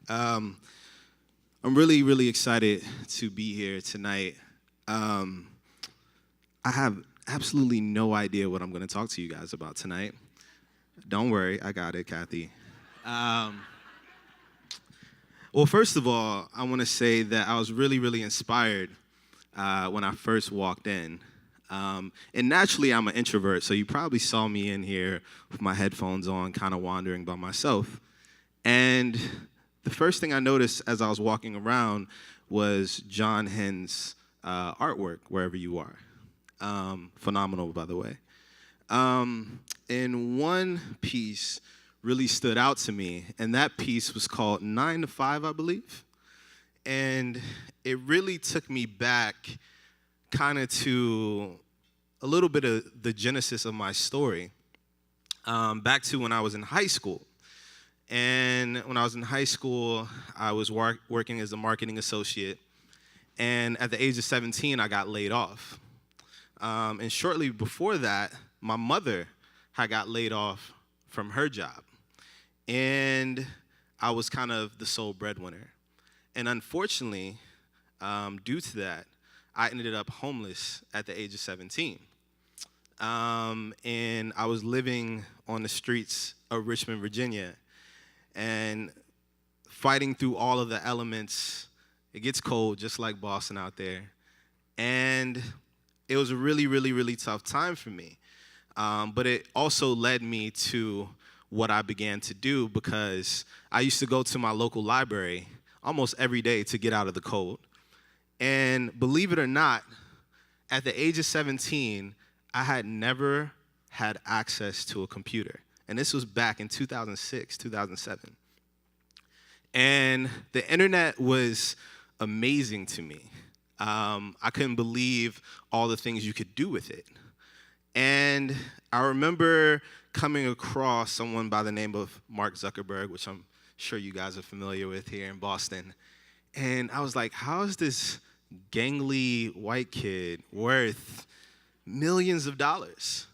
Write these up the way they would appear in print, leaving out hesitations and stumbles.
I'm really, really excited to be here tonight. I have absolutely no idea what I'm going to talk to you guys about tonight. Don't worry, I got it, Kathy. Well, first of all, I want to say that I was really, really inspired when I first walked in. And naturally, I'm an introvert, so you probably saw me in here with my headphones on, kind of wandering by myself. And the first thing I noticed as I was walking around was John Henn's artwork, Wherever You Are. Phenomenal, by the way. And one piece really stood out to me, and that piece was called 9 to 5, I believe. And it really took me back kind of to a little bit of the genesis of my story, back to when I was in high school. And when I was in high school, I was working as a marketing associate. And at the age of 17, I got laid off. And shortly before that, my mother had got laid off from her job. And I was kind of the sole breadwinner. And unfortunately, due to that, I ended up homeless at the age of 17. And I was living on the streets of Richmond, Virginia, and fighting through all of the elements. It gets cold, just like Boston out there. And it was a really, really, really tough time for me. But it also led me to what I began to do, because I used to go to my local library almost every day to get out of the cold. And believe it or not, at the age of 17, I had never had access to a computer. And this was back in 2006, 2007. And the internet was amazing to me. I couldn't believe all the things you could do with it. And I remember coming across someone by the name of Mark Zuckerberg, which I'm sure you guys are familiar with here in Boston. And I was like, how is this gangly white kid worth millions of dollars?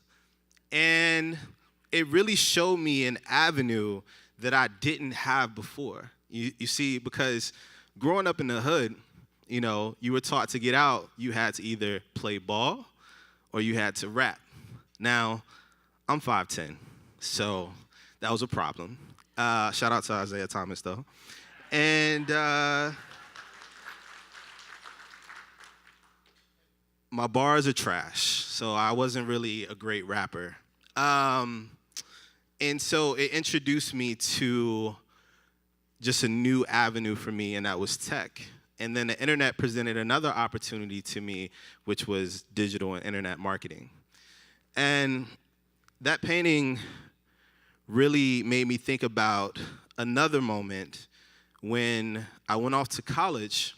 And it really showed me an avenue that I didn't have before. You see, because growing up in the hood, you know, you were taught to get out, you had to either play ball or you had to rap. Now, I'm 5'10", so that was a problem. Shout out to Isaiah Thomas, though. And my bars are trash, so I wasn't really a great rapper. And so it introduced me to just a new avenue for me, and that was tech. And then the internet presented another opportunity to me, which was digital and internet marketing. And that painting really made me think about another moment when I went off to college,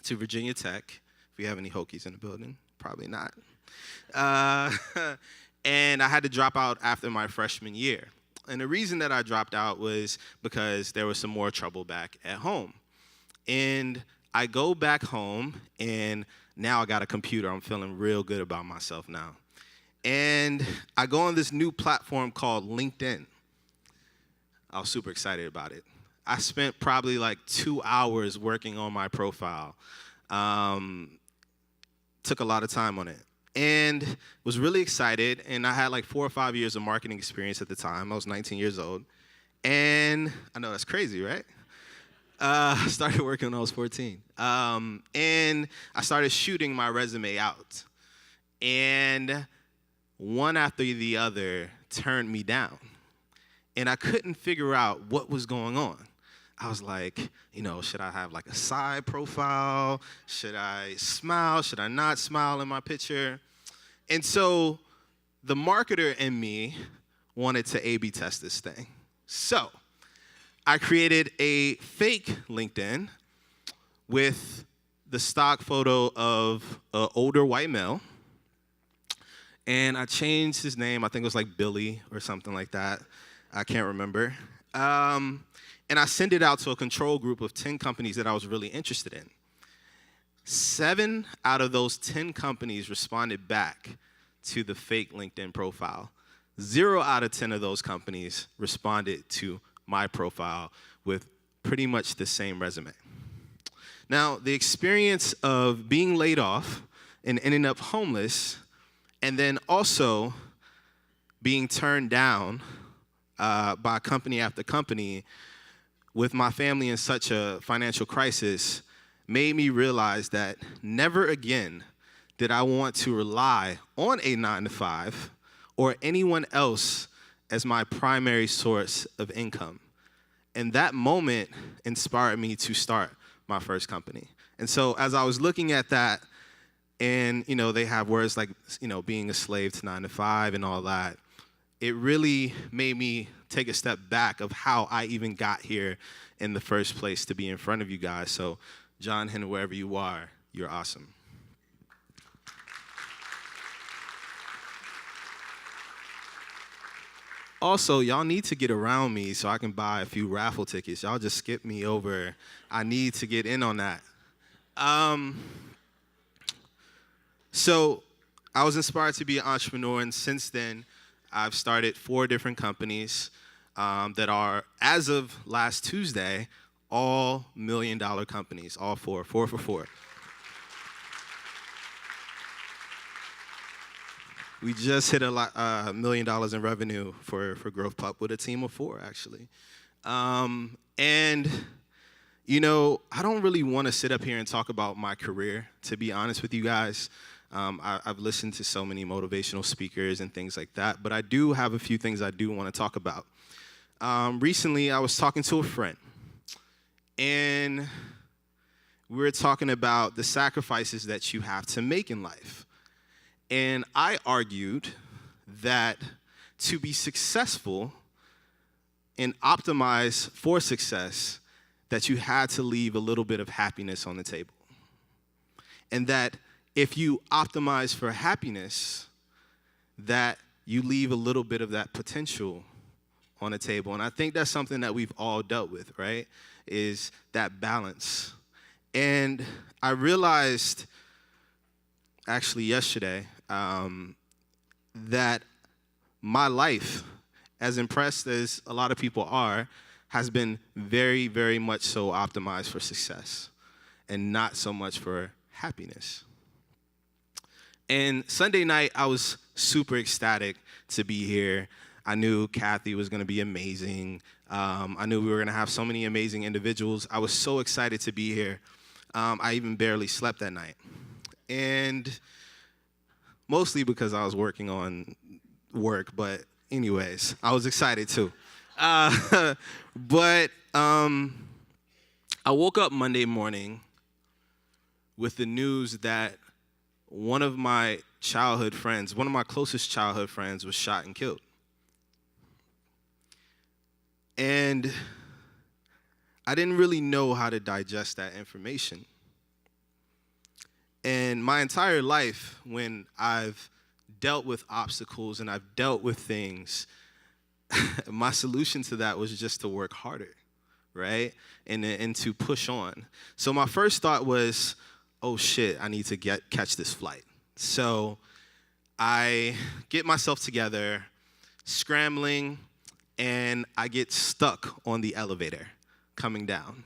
to Virginia Tech. If we have any Hokies in the building, probably not. And I had to drop out after my freshman year. And the reason that I dropped out was because there was some more trouble back at home. And I go back home, and now I got a computer. I'm feeling real good about myself now. And I go on this new platform called LinkedIn. I was super excited about it. I spent probably like 2 hours working on my profile. Took a lot of time on it. And was really excited, and I had like 4 or 5 years of marketing experience at the time. I was 19 years old. And I know that's crazy, right? I started working when I was 14. And I started shooting my resume out. And one after the other turned me down. And I couldn't figure out what was going on. I was like, you know, should I have like a side profile? Should I smile? Should I not smile in my picture? And so the marketer in me wanted to A/B test this thing. So I created a fake LinkedIn with the stock photo of an older white male. And I changed his name. I think it was like Billy or something like that. I can't remember. And I sent it out to a control group of 10 companies that I was really interested in. 7 out of those 10 companies responded back to the fake LinkedIn profile. 0 out of 10 of those companies responded to my profile with pretty much the same resume. Now, the experience of being laid off and ending up homeless, and then also being turned down by company after company with my family in such a financial crisis made me realize that never again did I want to rely on a 9-to-5 or anyone else as my primary source of income. And that moment inspired me to start my first company. And so as I was looking at that, and, they have words like, being a slave to 9-to-5 and all that, it really made me take a step back of how I even got here in the first place to be in front of you guys. So, John Henry, wherever you are, you're awesome. Also, y'all need to get around me so I can buy a few raffle tickets. Y'all just skip me over. I need to get in on that. So I was inspired to be an entrepreneur, and since then, I've started 4 different companies that are, as of last Tuesday, all $1 million companies, all 4 for 4. We just hit $1 million in revenue for Growth Pup with a team of 4, actually. And, I don't really want to sit up here and talk about my career, to be honest with you guys. I've listened to so many motivational speakers and things like that, but I do have a few things I do want to talk about. Recently, I was talking to a friend, and we were talking about the sacrifices that you have to make in life. And I argued that to be successful and optimize for success, that you had to leave a little bit of happiness on the table. And that if you optimize for happiness, that you leave a little bit of that potential on the table. And I think that's something that we've all dealt with, right? Is that balance. And I realized actually yesterday that my life, as impressed as a lot of people are, has been very, very much so optimized for success and not so much for happiness. And Sunday night, I was super ecstatic to be here. I knew Kathy was going to be amazing. I knew we were going to have so many amazing individuals. I was so excited to be here. I even barely slept that night. And mostly because I was working on work, but anyways, I was excited too. But I woke up Monday morning with the news that one of my childhood friends, one of my closest childhood friends, was shot and killed. And I didn't really know how to digest that information. And my entire life, when I've dealt with obstacles and I've dealt with things, my solution to that was just to work harder, right? And to push on. So my first thought was, oh shit, I need to catch this flight. So I get myself together, scrambling, and I get stuck on the elevator coming down.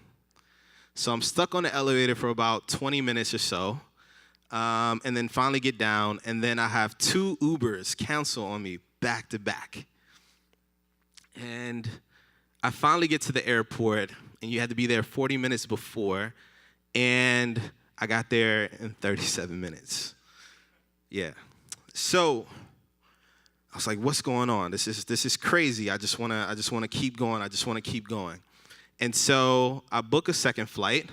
So I'm stuck on the elevator for about 20 minutes or so, and then finally get down, and then I have 2 Ubers cancel on me back to back. And I finally get to the airport, and you had to be there 40 minutes before, and I got there in 37 minutes. Yeah. So I was like, what's going on? This is crazy. I just want to keep going. I just want to keep going. And so I book a second flight.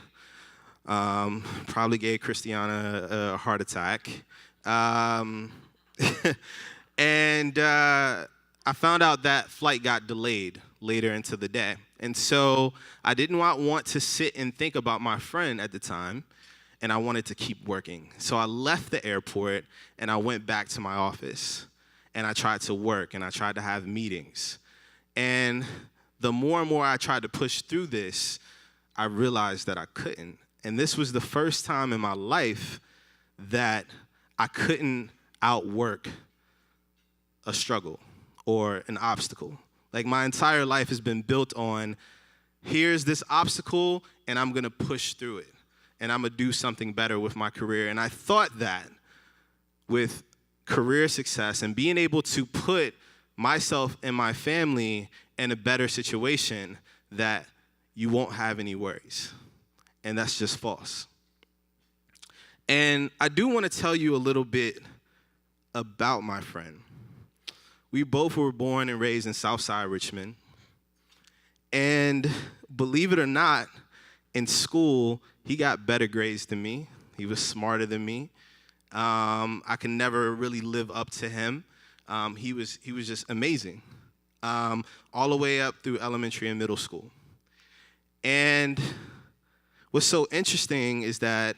Probably gave Christiana a heart attack. And I found out that flight got delayed later into the day. And so I didn't want to sit and think about my friend at the time, and I wanted to keep working. So I left the airport, and I went back to my office, and I tried to work, and I tried to have meetings. And the more and more I tried to push through this, I realized that I couldn't. And this was the first time in my life that I couldn't outwork a struggle or an obstacle. Like, my entire life has been built on Here's this obstacle, and I'm going to push through it, and I'm going to do something better with my career. And I thought that with career success and being able to put myself and my family in a better situation, that you won't have any worries. And that's just false. And I do want to tell you a little bit about my friend. We both were born and raised in Southside Richmond. And believe it or not, in school, he got better grades than me. He was smarter than me. I could never really live up to him. He was just amazing, all the way up through elementary and middle school. And what's so interesting is that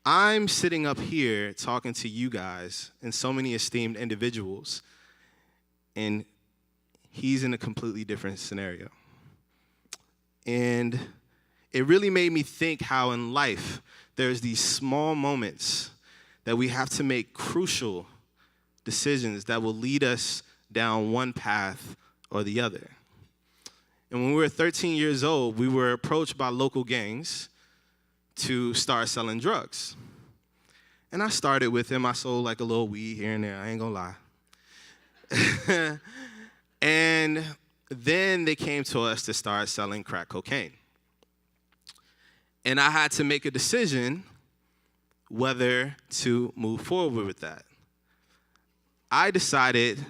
I'm sitting up here talking to you guys and so many esteemed individuals, and he's in a completely different scenario. And it really made me think how in life there's these small moments that we have to make crucial decisions that will lead us down one path or the other. And when we were 13 years old, we were approached by local gangs to start selling drugs. And I started with him. I sold like a little weed here and there. I ain't gonna lie. And then they came to us to start selling crack cocaine. And I had to make a decision whether to move forward with that. I decided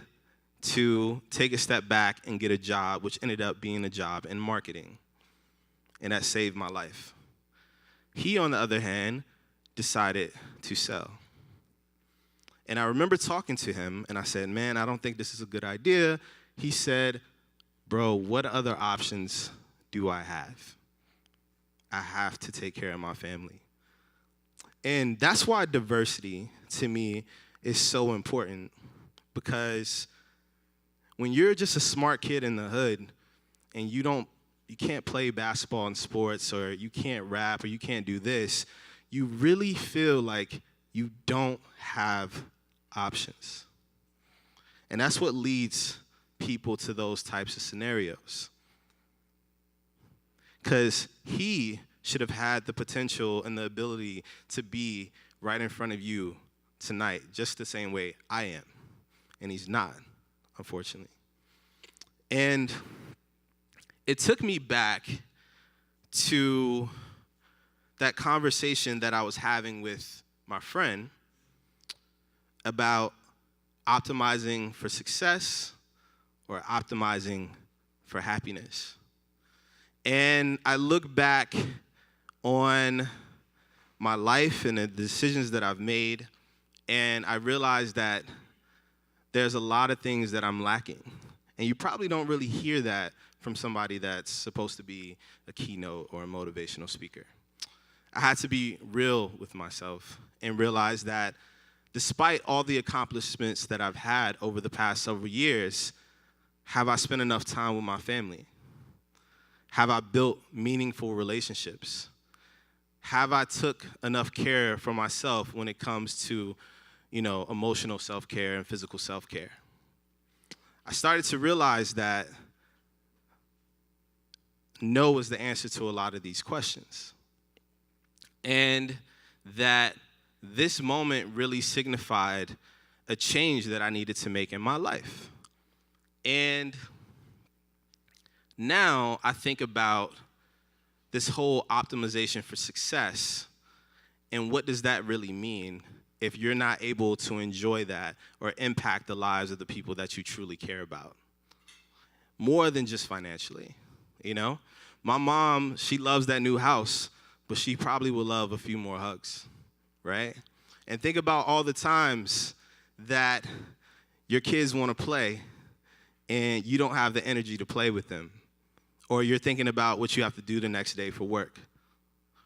to take a step back and get a job, which ended up being a job in marketing. And that saved my life. He, on the other hand, decided to sell. And I remember talking to him, and I said, man, I don't think this is a good idea. He said, bro, what other options do I have? I have to take care of my family. And that's why diversity, to me, is so important, because when you're just a smart kid in the hood and you can't play basketball and sports, or you can't rap, or you can't do this, you really feel like you don't have options. And that's what leads people to those types of scenarios. Because he should have had the potential and the ability to be right in front of you tonight, just the same way I am. And he's not, unfortunately. And it took me back to that conversation that I was having with my friend about optimizing for success or optimizing for happiness. And I look back on my life and the decisions that I've made, and I realized that there's a lot of things that I'm lacking. And you probably don't really hear that from somebody that's supposed to be a keynote or a motivational speaker. I had to be real with myself and realize that despite all the accomplishments that I've had over the past several years, have I spent enough time with my family? Have I built meaningful relationships? Have I took enough care for myself when it comes to, emotional self-care and physical self-care? I started to realize that no was the answer to a lot of these questions. And that this moment really signified a change that I needed to make in my life. And now I think about this whole optimization for success, and what does that really mean if you're not able to enjoy that or impact the lives of the people that you truly care about? More than just financially, My mom, she loves that new house, but she probably would love a few more hugs, right? And think about all the times that your kids want to play and you don't have the energy to play with them. Or you're thinking about what you have to do the next day for work.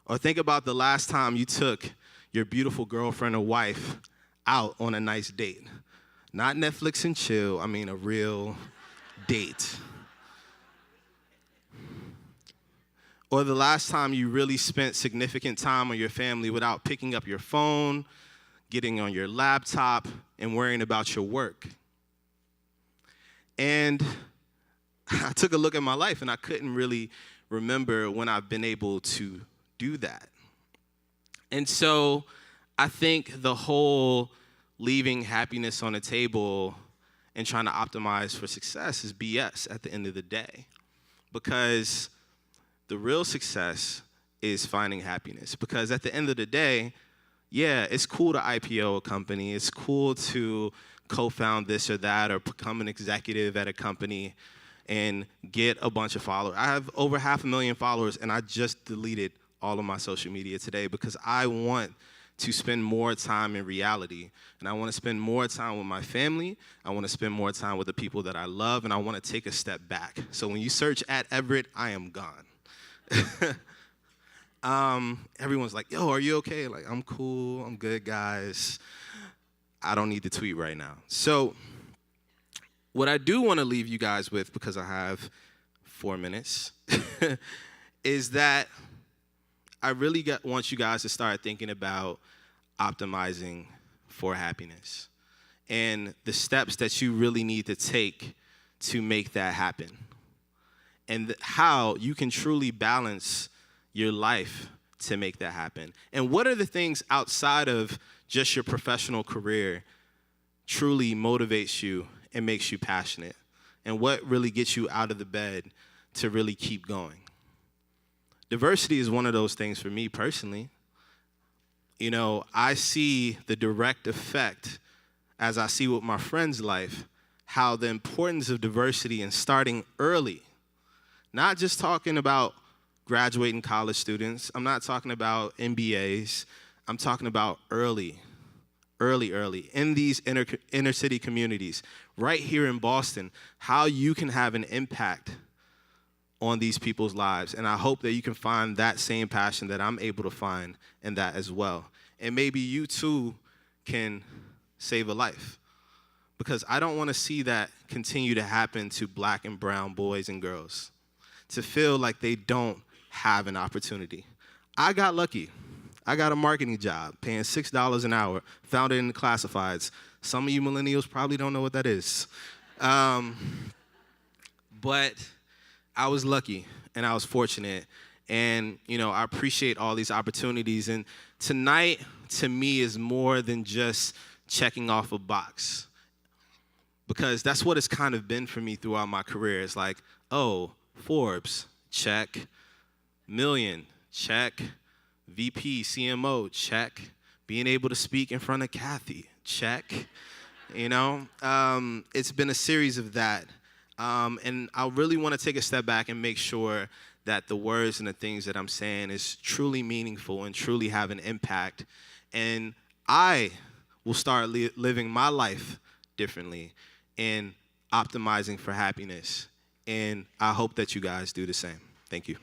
Or think about the last time you took your beautiful girlfriend or wife out on a nice date. Not Netflix and chill, I mean a real date. Or the last time you really spent significant time with your family without picking up your phone, getting on your laptop, and worrying about your work. And I took a look at my life and I couldn't really remember when I've been able to do that. And so I think the whole leaving happiness on the table and trying to optimize for success is BS at the end of the day. Because the real success is finding happiness. Because at the end of the day, yeah, it's cool to IPO a company. It's cool to co-found this or that or become an executive at a company and get a bunch of followers. I have over 500,000 followers, and I just deleted all of my social media today because I want to spend more time in reality. And I want to spend more time with my family. I want to spend more time with the people that I love, and I want to take a step back. So when you search at Everette, I am gone. Everyone's like, yo, are you okay? Like, I'm cool. I'm good, guys. I don't need to tweet right now. So what I do want to leave you guys with, because I have 4 minutes, is that I really want you guys to start thinking about optimizing for happiness and the steps that you really need to take to make that happen, and how you can truly balance your life to make that happen. And what are the things outside of just your professional career truly motivates you and makes you passionate? And what really gets you out of the bed to really keep going? Diversity is one of those things for me personally. You know, I see the direct effect as I see with my friends' life, how the importance of diversity and starting early, not just talking about graduating college students. I'm not talking about MBAs. I'm talking about early in these inner city communities, right here in Boston, how you can have an impact on these people's lives. And I hope that you can find that same passion that I'm able to find in that as well. And maybe you too can save a life, because I don't want to see that continue to happen to black and brown boys and girls, to feel like they don't have an opportunity. I got lucky. I got a marketing job paying $6 an hour, found it in the classifieds. Some of you millennials probably don't know what that is. But I was lucky and I was fortunate. And, you know, I appreciate all these opportunities. And tonight, to me, is more than just checking off a box, because that's what it's kind of been for me throughout my career. It's like, oh, Forbes, check. Million, check. VP, CMO, check. Being able to speak in front of Kathy, check. You know, it's been a series of that. And I really want to take a step back and make sure that the words and the things that I'm saying is truly meaningful and truly have an impact. And I will start living my life differently and optimizing for happiness. And I hope that you guys do the same. Thank you.